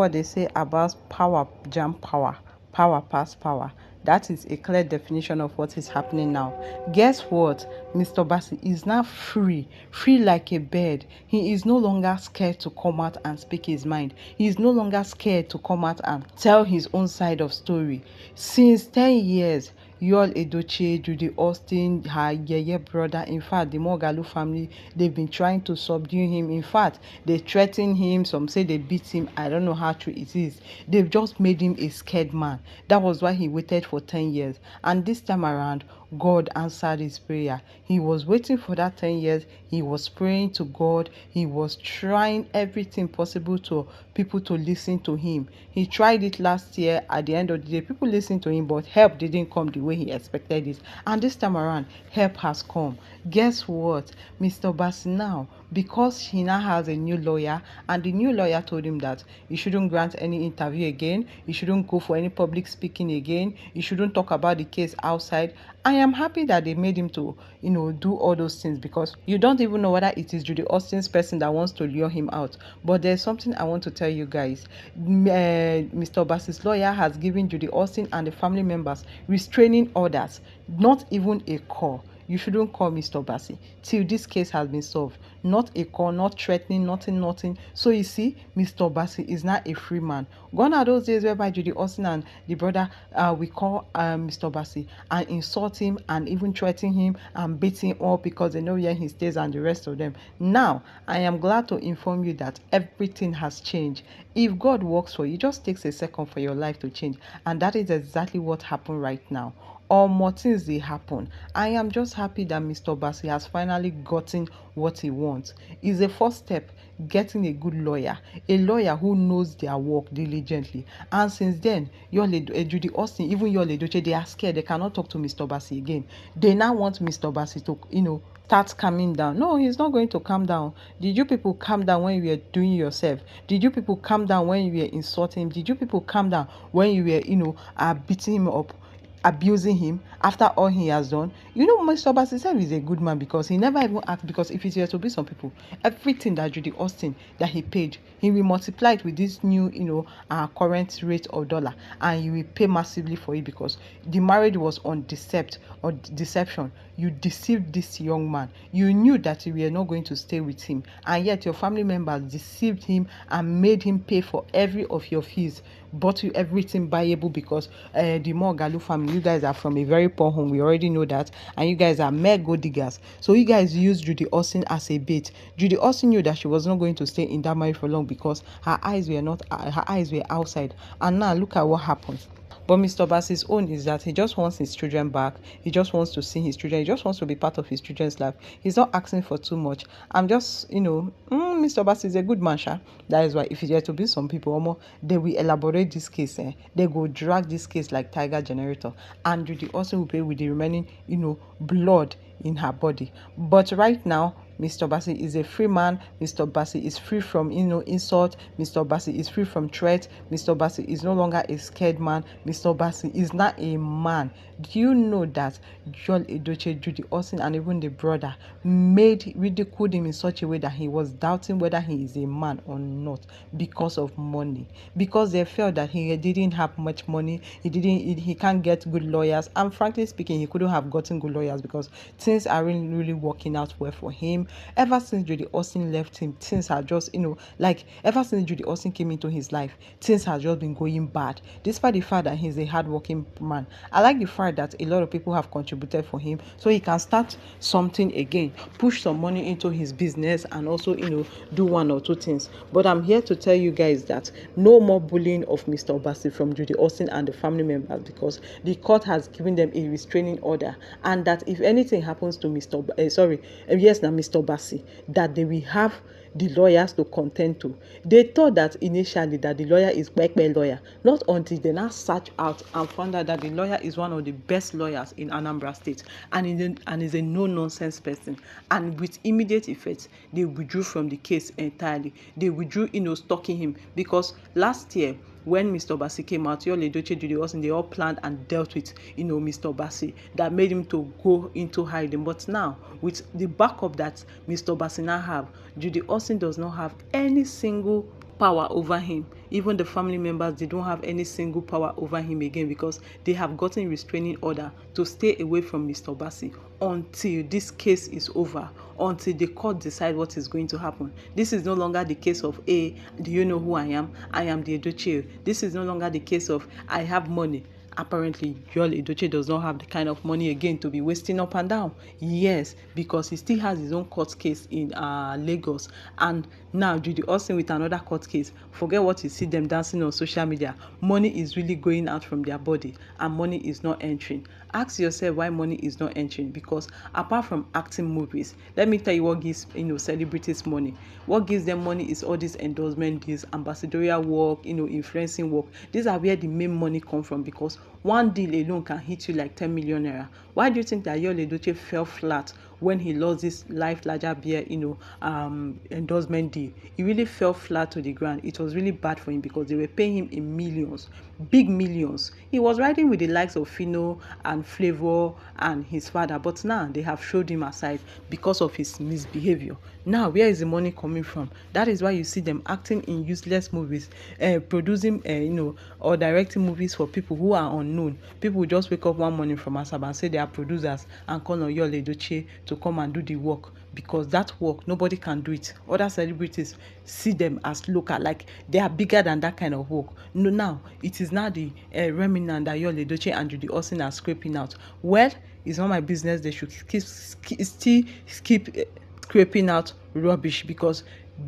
what they say about power jam power, power pass power. That is a clear definition of what is happening now. Guess what? Mr. Bassi is now free, free like a bird. He is no longer scared to come out and speak his mind. He is no longer scared to come out and tell his own side of story. Since 10 years, Yul Edochie, Judy Austin, her Yeye brother, in fact, the Mogalu family, they've been trying to subdue him. In fact, they threaten him. Some say they beat him. I don't know how true it is. They've just made him a scared man. That was why he waited for 10 years. And this time around, God answered his prayer. He was waiting for that 10 years. He was praying to God. He was trying everything possible to people to listen to him. He tried it last year. At the end of the day, people listened to him, but help didn't come the way he expected it. And this time around, help has come. Guess what? Mr. Bassi now, because he now has a new lawyer, and the new lawyer told him that he shouldn't grant any interview again, he shouldn't go for any public speaking again, he shouldn't talk about the case outside. I am happy that they made him to, do all those things, because you don't even know whether it is Judy Austin's person that wants to lure him out. But there's something I want to tell you guys. Mr. Bassi's lawyer has given Judy Austin and the family members restraining orders, not even a call. You shouldn't call Mr. Bassi till this case has been solved. Not a call, not threatening, nothing. So you see, Mr. Bassi is now a free man. Gone are those days whereby Judy Austin and the brother we call Mr. Bassi and insult him and even threaten him and beat him up because they know where he stays and the rest of them. Now, I am glad to inform you that everything has changed. If God works for you, it just takes a second for your life to change. And that is exactly what happened right now. Or more things they happen. I am just happy that Mr. Bassi has finally gotten what he wants. It's the first step, getting a good lawyer, a lawyer who knows their work diligently. And since then, Judy Austin, even Yul Edochie, they are scared. They cannot talk to Mr. Bassi again. They now want Mr. Bassi to, start calming down. No, he's not going to calm down. Did you people calm down when you were doing yourself? Did you people calm down when you were insulting him? Did you people calm down when you were, beating him up, abusing him after all he has done? Mr. Bassi himself is a good man, because he never even asked. Because if it were to be some people, everything that Judy Austin that he paid, he will multiply it with this new current rate of dollar, and he will pay massively for it, because the marriage was on deception. You deceived this young man. You knew that you were not going to stay with him, and yet your family members deceived him and made him pay for every of your fees, bought you everything buyable, because the Mogalu family, you guys are from a very poor home. We already know that. And you guys are mere gold diggers. So you guys used Judy Austin as a bait. Judy Austin knew that she was not going to stay in that marriage for long, because her eyes were outside. And now look at what happened. But Mr. Bassi's own is that he just wants his children back. He just wants to see his children. He just wants to be part of his children's life. He's not asking for too much. I'm just, Mr. Bassi is a good man, sha. That is why if it were to be some people, they will elaborate this case. They go drag this case like tiger generator. And Judy also will pay with the remaining, blood in her body. But right now, Mr. Bassi is a free man. Mr. Bassi is free from insult. Mr. Bassi is free from threat. Mr. Bassi is no longer a scared man. Mr. Bassi is not a man. Do you know that Yul Edochie, Judy Austin, and even the brother ridiculed him in such a way that he was doubting whether he is a man or not, because of money, because they felt that he didn't have much money. He can't get good lawyers, and frankly speaking, he couldn't have gotten good lawyers, because things are really working out well for him. Ever since Judy Austin left him, things are just, ever since Judy Austin came into his life, things have just been going bad, despite the fact that he's a hardworking man. I like the fact that a lot of people have contributed for him, so he can start something again, push some money into his business, and also, do one or two things. But I'm here to tell you guys that no more bullying of Mr. Bassi from Judy Austin and the family members, because the court has given them a restraining order, and that if anything happens to Mr. Bassi, that they will have the lawyers to contend to. They thought that initially that the lawyer is Bekbe lawyer, not until they now search out and found out that the lawyer is one of the best lawyers in Anambra State, and is a no-nonsense person. And with immediate effect, they withdrew from the case entirely. They withdrew, stalking him, because last year, when Mr. Bassi came out, Yul Edochie, Judy Austin, they all planned and dealt with, Mr. Bassi, that made him to go into hiding. But now, with the backup that Mr. Bassi now have, Judy Austin does not have any single power over him. Even the family members, they don't have any single power over him again, because they have gotten restraining order to stay away from Mr. Bassi until this case is over, until the court decide what is going to happen. This is no longer the case of, do you know who I am? I am the Edochie. This is no longer the case of, I have money. Apparently, Yul Edochie does not have the kind of money again to be wasting up and down. Yes, because he still has his own court case in Lagos. And now Judy Austin with another court case. Forget what you see them dancing on social media. Money is really going out from their body, and money is not entering. Ask yourself why money is not entering. Because apart from acting movies, let me tell you what gives celebrities money. What gives them money is all these endorsement deals, ambassadorial work, influencing work. These are where the main money come from, because one deal alone can hit you like 10 million naira. Why do you think that Yul Edochie fell flat when he lost this Life Larger Beer endorsement deal? He really fell flat to the ground. It was really bad for him, because they were paying him in millions, big millions. He was riding with the likes of Fino and Flavor and his father, but now they have showed him aside because of his misbehavior. Now where is the money coming from? That is why you see them acting in useless movies, producing or directing movies for people who are unknown. People will just wake up one morning from Asaba and say they are producers and call on Yul Edochie to come and do the work, because that work nobody can do it. Other celebrities see them as local, like they are bigger than that kind of work. No, now it is now the remnant that Yul Edochie and Judy Austin are scraping out. Well, it's not my business. They should still keep scraping out rubbish, because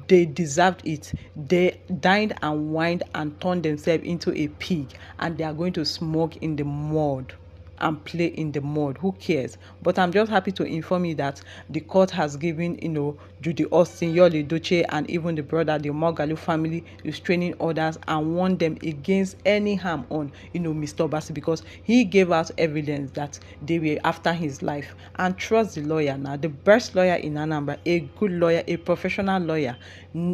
they deserved it. They dined and wined and turned themselves into a pig, and they are going to smoke in the mud and play in the mud. Who cares? But I'm just happy to inform you that the court has given Judy Austin, Yul Edochie, and even the brother, the Moghalu family, restraining orders, and warned them against any harm on Mr. Bassi, because he gave out evidence that they were after his life. And trust the lawyer. Now the best lawyer in Anambra, a good lawyer, a professional lawyer,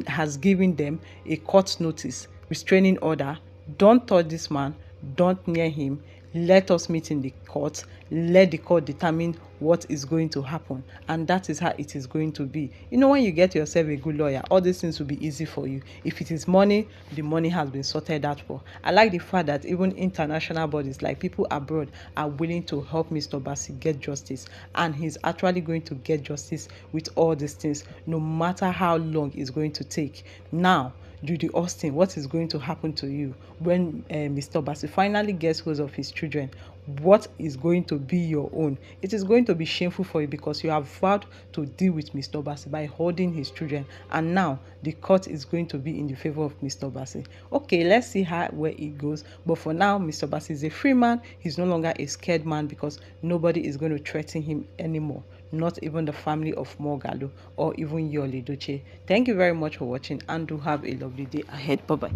has given them a court notice, restraining order. Don't touch this man, don't near him. Let us meet in the court. Let the court determine what is going to happen, and that is how it is going to be. When you get yourself a good lawyer, all these things will be easy for you. If it is money, the money has been sorted out for. I like the fact that even international bodies, like people abroad, are willing to help Mr. Bassi get justice, and he's actually going to get justice with all these things, no matter how long it's going to take. Now, Judy Austin, what is going to happen to you when Mr. Bassi finally gets hold of his children? What is going to be your own? It is going to be shameful for you, because you have vowed to deal with Mr. Bassi by holding his children, and now the court is going to be in the favor of Mr. Bassi. Okay, let's see where it goes. But for now, Mr. Bassi is a free man. He's no longer a scared man, because nobody is going to threaten him anymore. Not even the family of Moghalu or even Yul Edochie. Thank you very much for watching, and do have a lovely day ahead. Bye-bye.